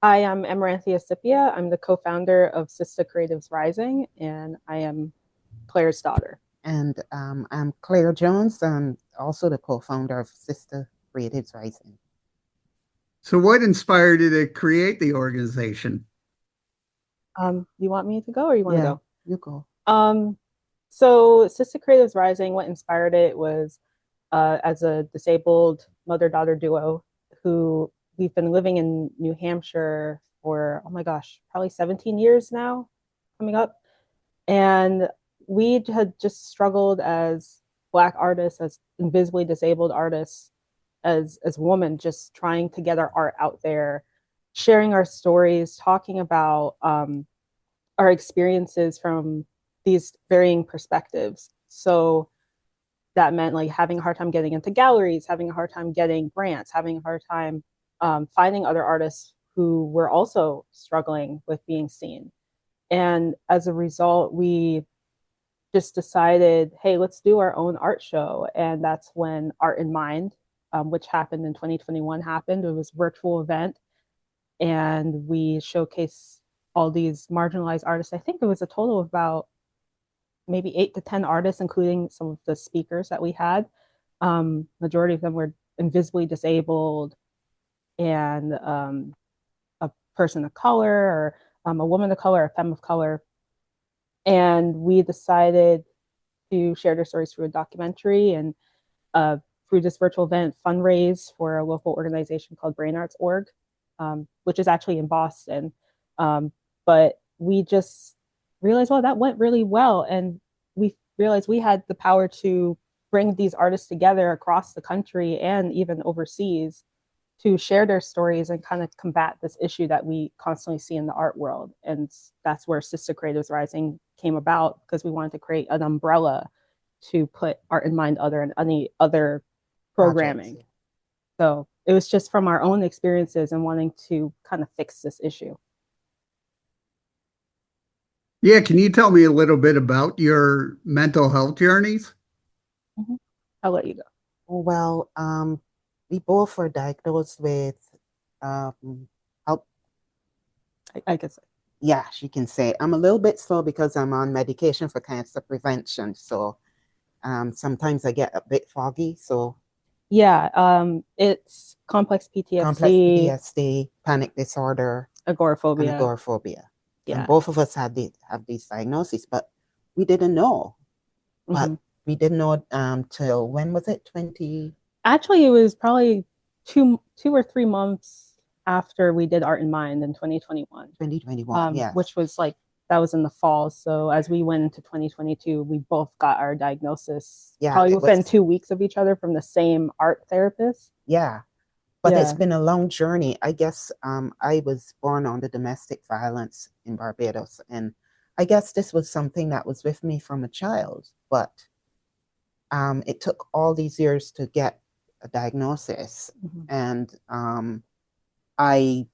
I am Amaranthia Sepia. I'm the co-founder of Sista Creatives Rising, and I am Claire's daughter. And I'm Claire Jones. I'm also the co-founder of Sista Creatives Rising. So, what inspired you to create the organization? You want me to go or you want to Yeah, go? you go. Um, so Sista Creatives Rising, what inspired it was as a disabled mother-daughter duo who we've been living in New Hampshire for, oh my gosh, probably 17 years now coming up. And we had just struggled as Black artists, as invisibly disabled artists, as women, just trying to get our art out there, sharing our stories, talking about our experiences from these varying perspectives. So that meant like having a hard time getting into galleries, having a hard time getting grants, having a hard time finding other artists who were also struggling with being seen. And as a result, we just decided, hey, let's do our own art show. And that's when Art in Mind, which happened in 2021, happened. It was a virtual event. And we showcased all these marginalized artists. I think it was a total of about maybe 8 to 10 artists, including some of the speakers that we had. Majority of them were invisibly disabled and a person of color or a woman of color, a femme of color. And we decided to share their stories through a documentary and through this virtual event fundraise for a local organization called Brain Arts Org, which is actually in Boston. But we just realized, well, that went really well. And we realized we had the power to bring these artists together across the country and even overseas to share their stories and kind of combat this issue that we constantly see in the art world. And that's where Sista Creatives Rising came about, because we wanted to create an umbrella to put Art in Mind other and any other programming. Projects. So it was just from our own experiences and wanting to kind of fix this issue. Yeah, can you tell me a little bit about your mental health journeys? Mm-hmm. I'll let you go. Well, we both were diagnosed with, how, I guess. yeah, she can say. I'm a little bit slow because I'm on medication for cancer prevention. So sometimes I get a bit foggy. So Yeah, it's complex complex PTSD, PTSD, panic disorder, and agoraphobia. agoraphobia. And Yeah. both of us had have these diagnoses, but we didn't know. Mm-hmm. But we didn't know till when was it? 20 Actually, it was probably 2 or 3 months after we did Art in Mind in 2021, 2021. Yes. which was like that was in the fall. So as we went into 2022, we both got our diagnosis Yeah, probably it within was, 2 weeks of each other from the same art therapist. yeah. But it's Yeah. been a long journey. I guess I was born under domestic violence in Barbados. And I guess this was something that was with me from a child. But it took all these years to get a diagnosis. Mm-hmm. And I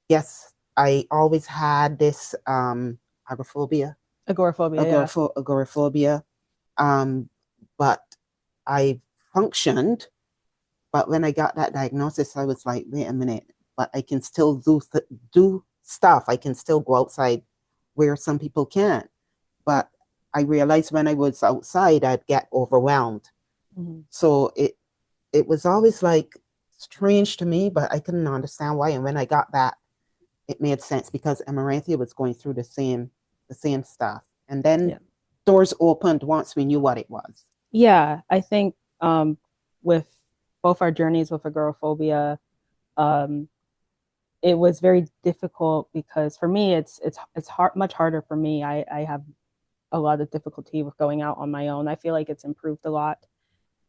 guess I always had this agoraphobia, Agoraphobia. Yeah. agoraphobia. Um, but I functioned. But when I got that diagnosis, I was like, wait a minute, but I can still do stuff. I can still go outside where some people can't. But I realized when I was outside, I'd get overwhelmed. Mm-hmm. So it was always like strange to me, but I couldn't understand why. And when I got that, it made sense because Amaranthia was going through the same stuff. And then Yeah. doors opened once we knew what it was. Yeah. I think with both our journeys with agoraphobia, um, it was very difficult because for me it's hard, much harder for me. I have a lot of difficulty with going out on my own. I feel like it's improved a lot,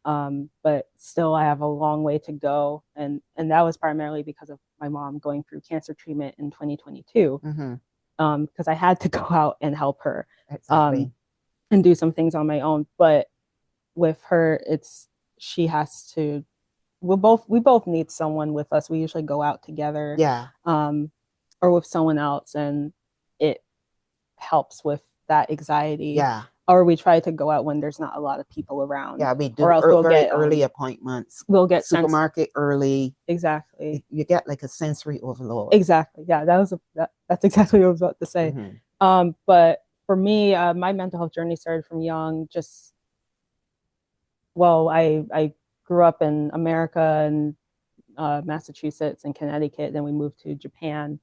but still I have a long way to go, and that was primarily because of my mom going through cancer treatment in 2022, Mm-hmm. because I had to go out and help her, um, Exactly. and do some things on my own. But with her, it's she has to. We both need someone with us. We usually go out together, Yeah. um, or with someone else, and it helps with that anxiety. Yeah. or we try to go out when there's not a lot of people around. Yeah, we or do else we'll very get early appointments. we'll get Supermarket early. Exactly. You get like a sensory overload. Exactly. Yeah, that's exactly what I was about to say. But for me, my mental health journey started from young. Just well, I grew up in America and Massachusetts and Connecticut. Then we moved to Japan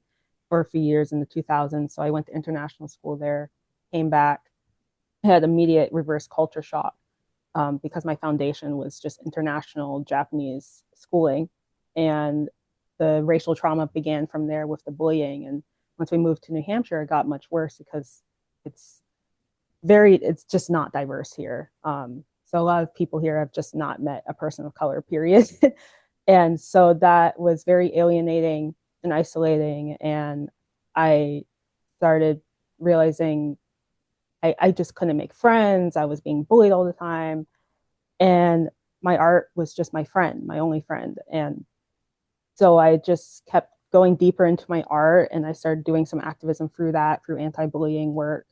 for a few years in the 2000s. So I went to international school there, came back, had immediate reverse culture shock because my foundation was just international Japanese schooling. And the racial trauma began from there with the bullying. And once we moved to New Hampshire, it got much worse because it's it's just not diverse here. So a lot of people here have just not met a person of color, period. And so that was very alienating and isolating. And I started realizing I just couldn't make friends. I was being bullied all the time. And my art was just my friend, my only friend. And so I just kept going deeper into my art, and I started doing some activism through that, through anti-bullying work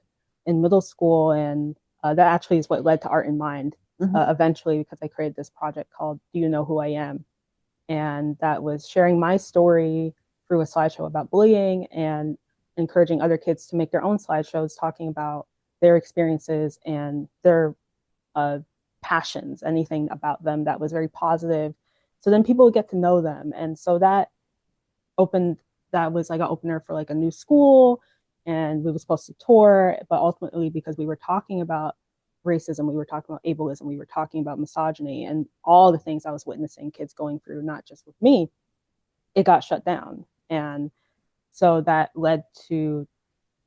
in middle school. And that actually is what led to Art in Mind eventually, because I created this project called Do You Know Who I Am? And that was sharing my story through a slideshow about bullying and encouraging other kids to make their own slideshows talking about their experiences and their uh, passions, anything about them that was very positive. So then people would get to know them. And so opened, that was like an opener for like a new school. And we were supposed to tour, but ultimately, because we were talking about racism, we were talking about ableism, we were talking about misogyny and all the things I was witnessing kids going through, not just with me, it got shut down. And so that led to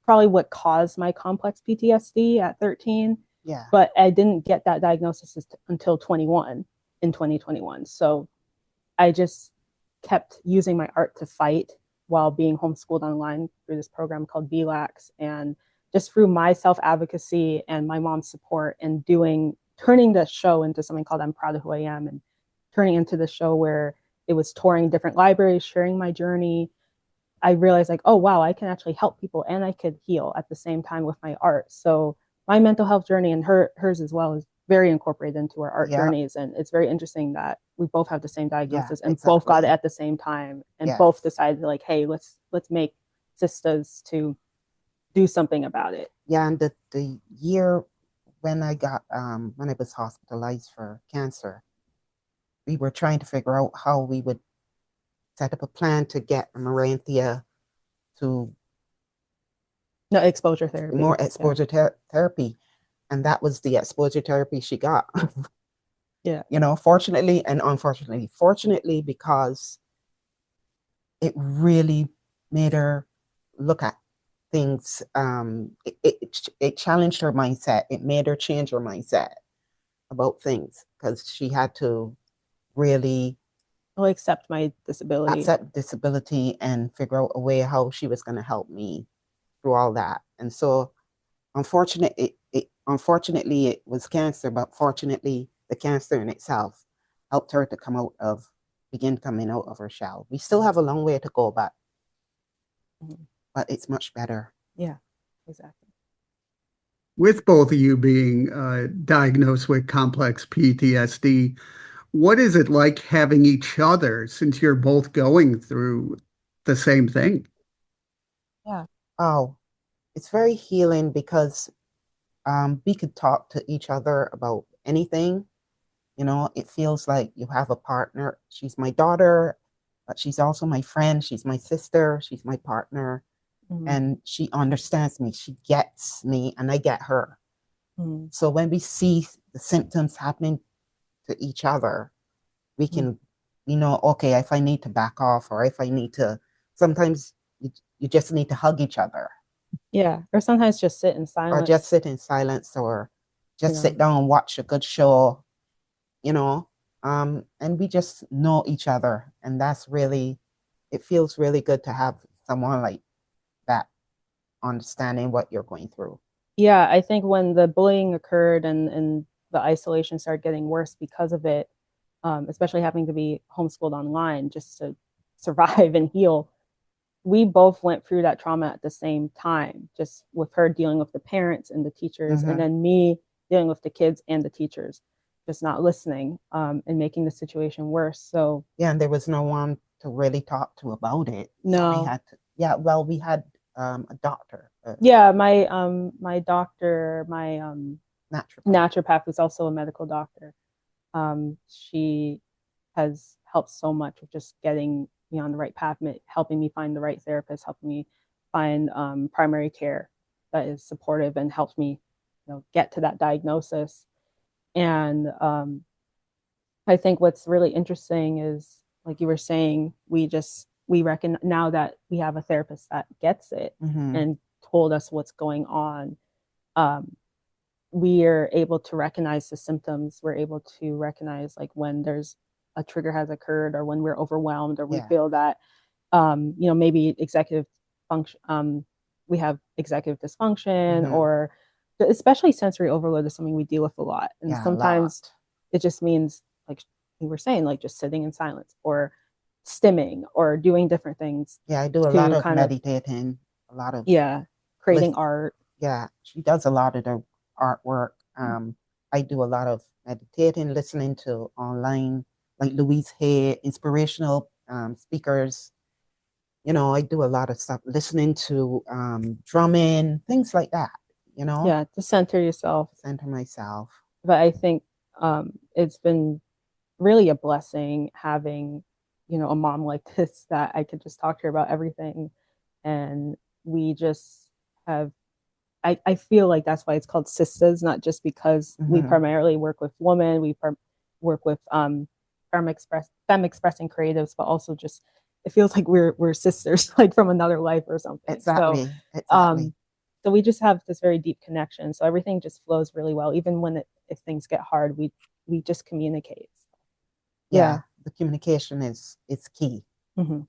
probably what caused my complex PTSD at 13. Yeah. But I didn't get that diagnosis until 21 in 2021. So I just kept using my art to fight while being homeschooled online through this program called VLAX. And just through my self advocacy and my mom's support and turning the show into something called I'm Proud of Who I Am, and turning into the show where it was touring different libraries, sharing my journey, I realized like, oh wow, I can actually help people and I could heal at the same time with my art. So my mental health journey and hers as well is very incorporated into our art journeys. And it's very interesting that we both have the same diagnosis and both got it at the same time and both decided like, hey, let's make sisters to do something about it. Yeah, and the year when I was hospitalized for cancer, we were trying to figure out how we would set up a plan to get Amaranthia to no exposure therapy. More exposure therapy. And that was the exposure therapy she got. Yeah. You know, fortunately and unfortunately. Fortunately, because it really made her look at things. It challenged her mindset. It made her change her mindset about things, because she had to really accept my disability. Accept disability and figure out a way how she was going to help me through all that. And so unfortunately, it was cancer, but fortunately, the cancer in itself helped her to begin coming out of her shell. We still have a long way to go, but it's much better. Yeah, exactly. With both of you being diagnosed with complex PTSD, what is it like having each other since you're both going through the same thing? Yeah. Oh, it's very healing because we could talk to each other about anything. You know, it feels like you have a partner. She's my daughter, but she's also my friend. She's my sister. She's my partner. And she understands me. She gets me, and I get her. So when we see the symptoms happening to each other, we can, okay, if I need to back off, or if I need to, sometimes you just need to hug each other. Yeah, or sometimes just sit in silence. Or just sit in silence, or just sit down and watch a good show, and we just know each other. And it feels really good to have someone like that understanding what you're going through. Yeah, I think when the bullying occurred and the isolation started getting worse because of it, especially having to be homeschooled online just to survive and heal, we both went through that trauma at the same time, just with her dealing with the parents and the teachers, and Mm-hmm. then me dealing with the kids and the teachers, just not listening, and making the situation worse. So Yeah, and there was no one to really talk to about it. So we no, had to, yeah, well, we had a doctor, a yeah, my doctor, my naturopath. naturopath was also a medical doctor. She has helped so much with just getting me on the right path, helping me find the right therapist, helping me find primary care that is supportive and helps me, get to that diagnosis. And I think what's really interesting is, like you were saying, we reckon now that we have a therapist that gets it Mm-hmm. and told us what's going on. Um, we are able to recognize the symptoms. We're able to recognize like when there's a trigger has occurred, or when we're overwhelmed, or we Yeah. feel that maybe executive function, we have executive dysfunction, Mm-hmm. or especially sensory overload is something we deal with a lot. And Yeah, a sometimes lot. it just means, like we were saying, like just sitting in silence or stimming or doing different things Yeah, I do a lot to of kind of, meditating, a lot of yeah, creating list. art. Yeah, she does a lot of the artwork. I do a lot of meditating, listening to online, like Louise Hay, inspirational speakers. I do a lot of stuff, listening to drumming, things like that, Yeah, to center yourself. center myself. But I think it's been really a blessing having, a mom like this that I could just talk to her about everything. And we just have, I feel like that's why it's called Sistas, not just because we Mm-hmm. primarily work with women, work with femme expressing creatives, but also just it feels like we're sisters, like from another life or something. So Exactly, exactly. um so we just have this very deep connection. So everything just flows really well. Even when if things get hard, we just communicate. Yeah, Yeah. the communication is key. Mm-hmm.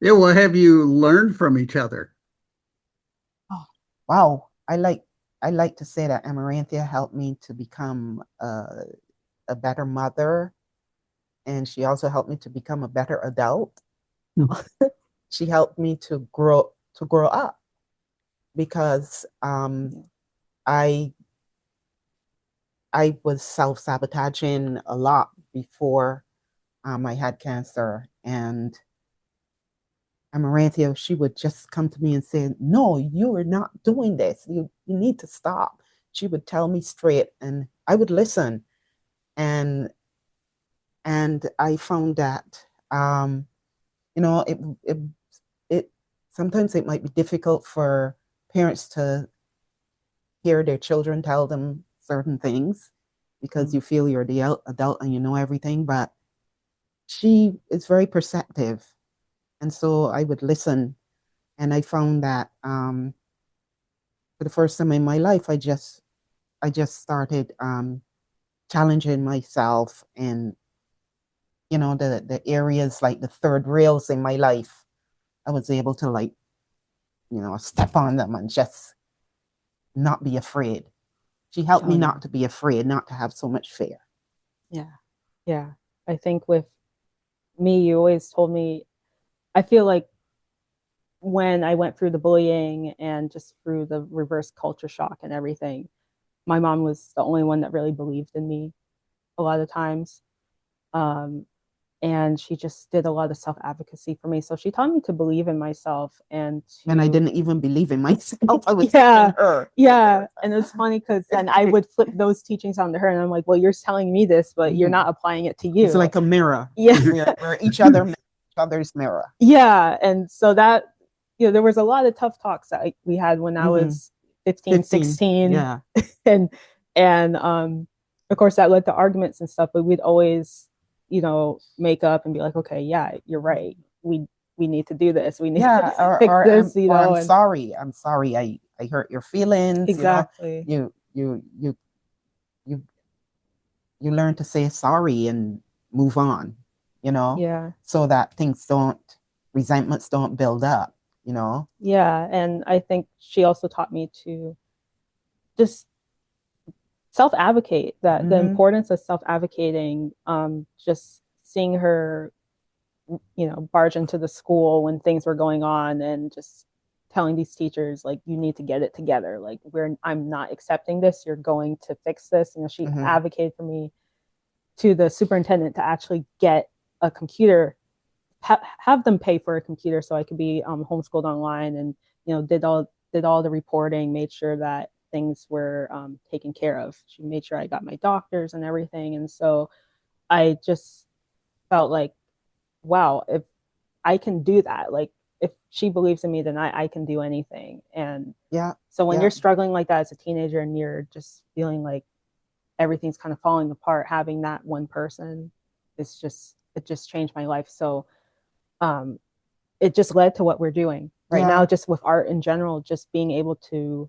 Yeah, what have you learned from each other? Oh, wow. I like to say that Amaranthia helped me to become a better mother, and she also helped me to become a better adult. She helped me to grow up because I I was self-sabotaging a lot before I had cancer, and Amaranthia, she would just come to me and say, "No, you are not doing this. You need to stop." She would tell me straight, and I would listen. And I found that you know it it it sometimes it might be difficult for parents to hear their children tell them certain things because Mm-hmm. you feel you're the adult and you know everything. But she is very perceptive, and so I would listen, and I found that for the first time in my life, I just started challenging myself in the areas like the third rails in my life. I was able to like step on them and just not be afraid. She helped Oh me yeah. not to be afraid, not to have so much fear. Yeah. Yeah. I think with me, you always told me, I feel like when I went through the bullying and just through the reverse culture shock and everything, my mom was the only one that really believed in me a lot of times. Um, and she just did a lot of self advocacy for me. So she taught me to believe in myself and And I to, didn't even believe in myself. I was yeah, telling her. yeah. And it's funny because then I would flip those teachings onto her and I'm like, well, you're telling me this, but you're Mhm. not applying it to It's you. like a mirror. Yeah. We're each other's mirror. Yeah. And so that, there was a lot of tough talks that we had when I Hmm. was 15, 15. 16. Yeah. and and of course that led to arguments and stuff, but we'd always, make up and be like, okay, yeah, you're right. We need to do this. We need to Yeah. Or, fix or this, I'm or I'm and sorry. I'm sorry. I hurt your feelings. exactly. You you you you you learn to say sorry and move on. You know, Yeah. so that resentments don't build up. You know. Yeah. And I think she also taught me to just self advocate, that the Hmm. importance of self advocating, just seeing her barge into the school when things were going on and just telling these teachers, like, you need to get it together. Like, I'm not accepting this. You're going to fix this. She Mm-hmm. advocated for me to the superintendent to actually get a computer, have them pay for a computer so I could be homeschooled online, and did all the reporting, made sure that things were taken care of. She made sure I got my doctors and everything, and so I just felt like, wow, if I can do that, like, if she believes in me, then I can do anything. And Yeah. so when Yeah. you're struggling like that as a teenager and you're just feeling like everything's kind of falling apart, having that one person, it just changed my life. So um, it just led to what we're doing right Yeah. now, just with art in general, just being able to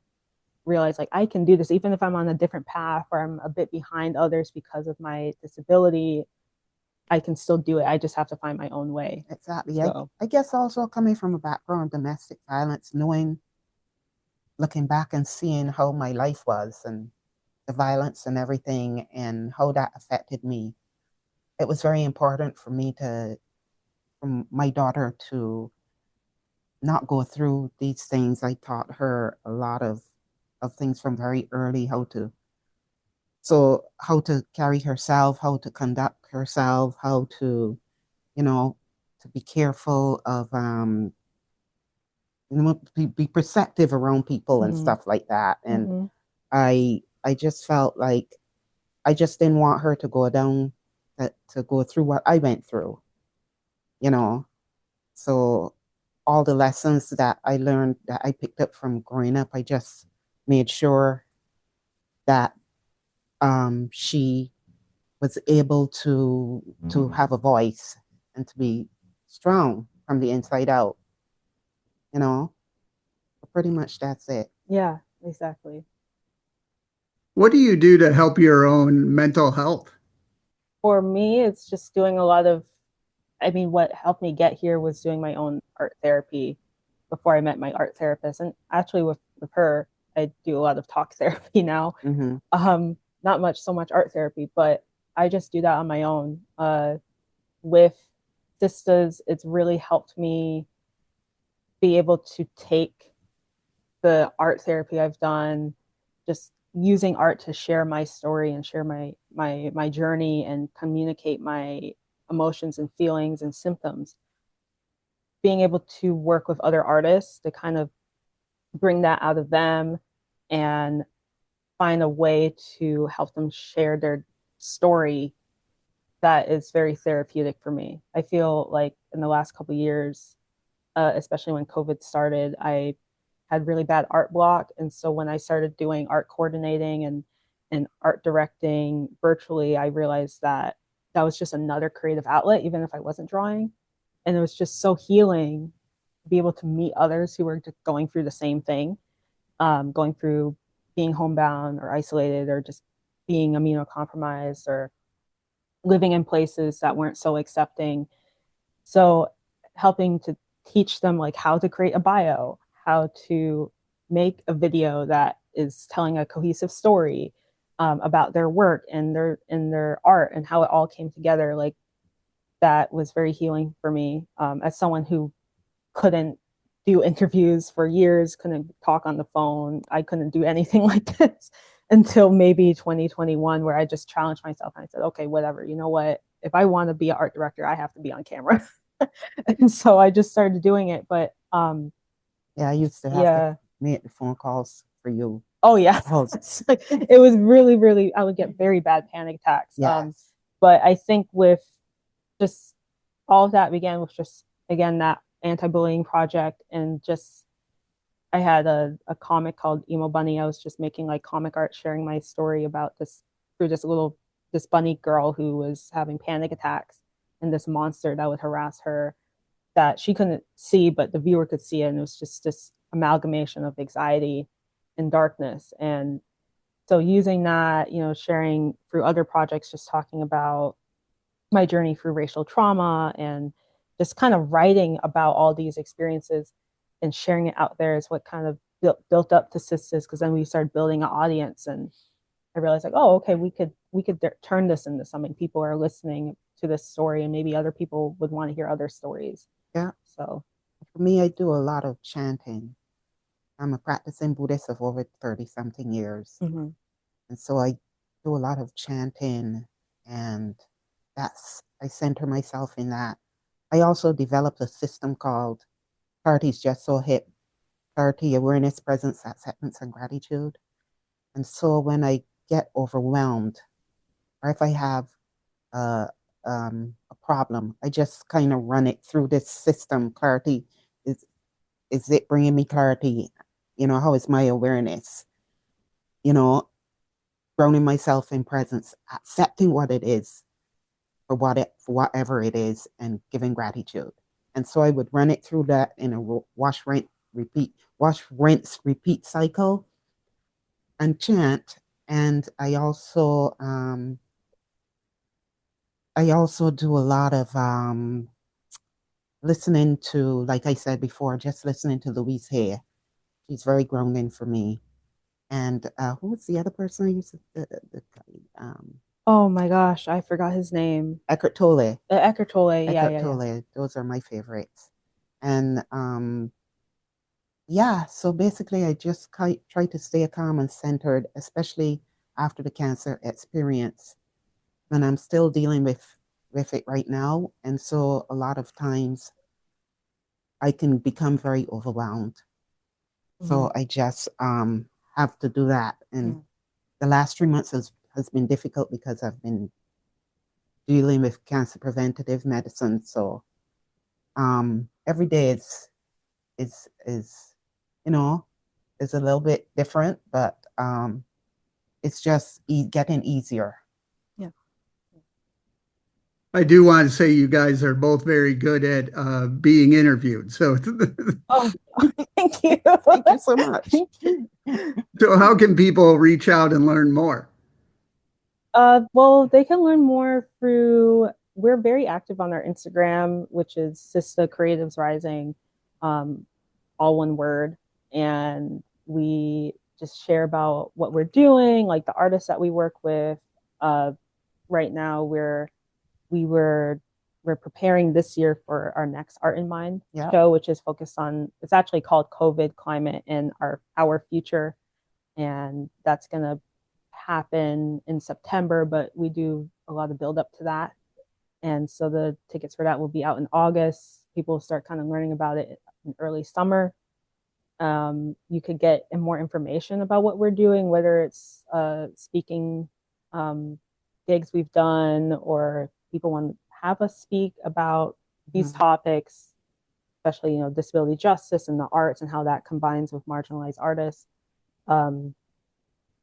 realize, like, I can do this even if I'm on a different path or I'm a bit behind others because of my disability. I can still do it. I just have to find my own way. Exactly. So I guess also coming from a background of domestic violence, knowing, looking back and seeing how my life was and the violence and everything and how that affected me, it was very important for me to, for my daughter to not go through these things. I taught her a lot of things from very early, how to carry herself, how to conduct herself, how to, you know, to be careful of be perceptive around people and mm-hmm. stuff like that. And Mm-hmm. I just felt like I just didn't want her to go down to go through what I went through, you know. So all the lessons that I learned, that I picked up from growing up, I just made sure that she was able to have a voice and to be strong from the inside out, you know. Pretty much that's it. Yeah, exactly. What do you do to help your own mental health? For me, it's just doing a lot of, I mean, what helped me get here was doing my own art therapy before I met my art therapist. And actually, with her, I do a lot of talk therapy now. Mm-hmm. Not much, so much art therapy, but I just do that on my own. With Sistas, it's really helped me be able to take the art therapy I've done, just using art to share my story and share my journey and communicate my emotions and feelings and symptoms. Being able to work with other artists to kind of bring that out of them and find a way to help them share their story, that is very therapeutic for me. I feel like in the last couple of years, especially when COVID started, I had really bad art block. And so when I started doing art coordinating and art directing virtually, I realized that that was just another creative outlet, even if I wasn't drawing. And it was just so healing to be able to meet others who were just going through the same thing, going through being homebound or isolated or just being immunocompromised or living in places that weren't so accepting. So helping to teach them, like, how to create a bio, how to make a video that is telling a cohesive story about their work and their art and how it all came together. Like, that was very healing for me, as someone who couldn't do interviews for years, couldn't talk on the phone. I couldn't do anything like this until maybe 2021, where I just challenged myself and I said, okay, whatever, you know what? If I want to be an art director, I have to be on camera. And so I just started doing it. But Yeah, I used to have to yeah. make the phone calls for you. Oh yeah. Oh, It was really, really, I would get very bad panic attacks. yes. But I think with just all of that began with just, again, that anti-bullying project. And just, I had a comic called Emo Bunny. I was just making like comic art, sharing my story about this through this bunny girl who was having panic attacks and this monster that would harass her, that she couldn't see, but the viewer could see it. And it was just this amalgamation of anxiety and darkness. And so using that, sharing through other projects, just talking about my journey through racial trauma and just kind of writing about all these experiences and sharing it out there is what kind of built up to Sisters, because then we started building an audience. And I realized like, oh, okay, we could turn this into something. People are listening to this story, and maybe other people would want to hear other stories. Yeah. So For me, I do a lot of chanting. I'm a practicing Buddhist of over 30 something years. mm-hmm. And so I do a lot of chanting, and I center myself in that. I also developed a system called Clarity's Just So Hip, Clarity, Awareness, Presence, Acceptance, and Gratitude. And so when I get overwhelmed, or if I have a, a problem, I just kind of run it through this system. Clarity, is, is it bringing me clarity? How is my awareness? You know, grounding myself in presence, accepting what it is for whatever it is, and giving gratitude. And so I would run it through that in a wash, rinse, repeat cycle, and chant. And I also do a lot of listening to, like I said before, just listening to Louise Hay. She's very grounding for me. And who was the other person I used to, Oh my gosh, I forgot his name. Eckhart Tolle. Eckhart Tolle. Yeah, Eckhart yeah, yeah. Tolle. Those are my favorites. And yeah, so basically, I just try to stay calm and centered, especially after the cancer experience. And I'm still dealing with it right now. And so a lot of times I can become very overwhelmed. Mm-hmm. So I just have to do that. And Mm-hmm. the last 3 months has been difficult because I've been dealing with cancer preventative medicine. So every day is you know is a little bit different, but it's just getting easier. Yeah. I do want to say you guys are both very good at being interviewed. So, Oh, thank you. Thank you so much. so how can people reach out and learn more? Well, they can learn more through, we're very active on our Instagram, which is Sista Creatives Rising, um, all one word. And we just share about what we're doing, like the artists that we work with. Uh, right now we were we're preparing this year for our next Art in Mind Yeah. show, which is focused on, it's actually called COVID, Climate, and our Future. And that's gonna happen in September, but we do a lot of build up to that. And so the tickets for that will be out in August. People will start kind of learning about it in early summer. You could get more information about what we're doing, whether it's speaking um, gigs we've done, or people want to have us speak about these Mhm. topics, especially disability justice and the arts and how that combines with marginalized artists, um,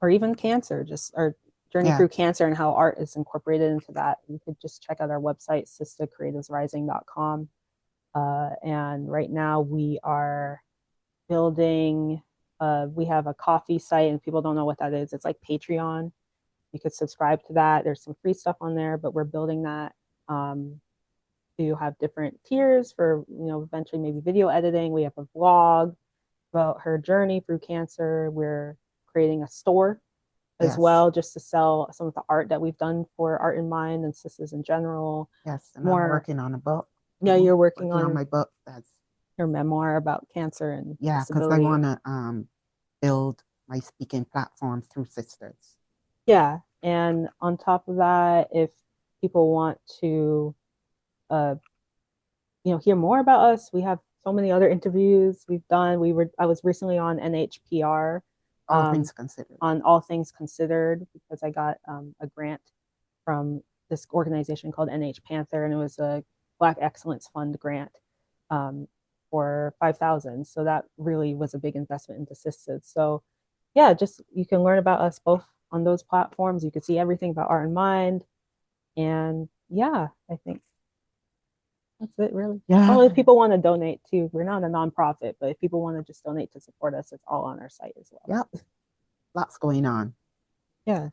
or even cancer, just our journey Yeah. through cancer and how art is incorporated into that. You could just check out our website, sistacreativesrising.com. And right now we are building, we have a coffee site, and people don't know what that is. It's like Patreon. You could subscribe to that. There's some free stuff on there, but we're building that to have different tiers for, eventually maybe video editing. We have a vlog about her journey through cancer. We're creating a store as Yes. well, just to sell some of the art that we've done for Art in Mind and Sisters in general. Yes. And I'm More, working on a book. yeah, you're working Working on on my book. That's your memoir about cancer and Yeah, because I disability. want to build my speaking platform through sisters. Yeah. And on top of that, if people want to, uh, hear more about us, we have so many other interviews we've done. I was recently on NHPR, All things considered. on All Things Considered, because I got a grant from this organization called NH Panther, and it was a Black Excellence Fund grant um, for 5,000. So that really was a big investment into Sisters. So yeah, just you can learn about us both on those platforms. You can see everything about Art in Mind, and yeah, I think that's it really. Yeah. Oh, if people want to donate too, we're not a nonprofit, but if people want to just donate to support us, it's all on our site as well. Yep. Lots going on. Yeah.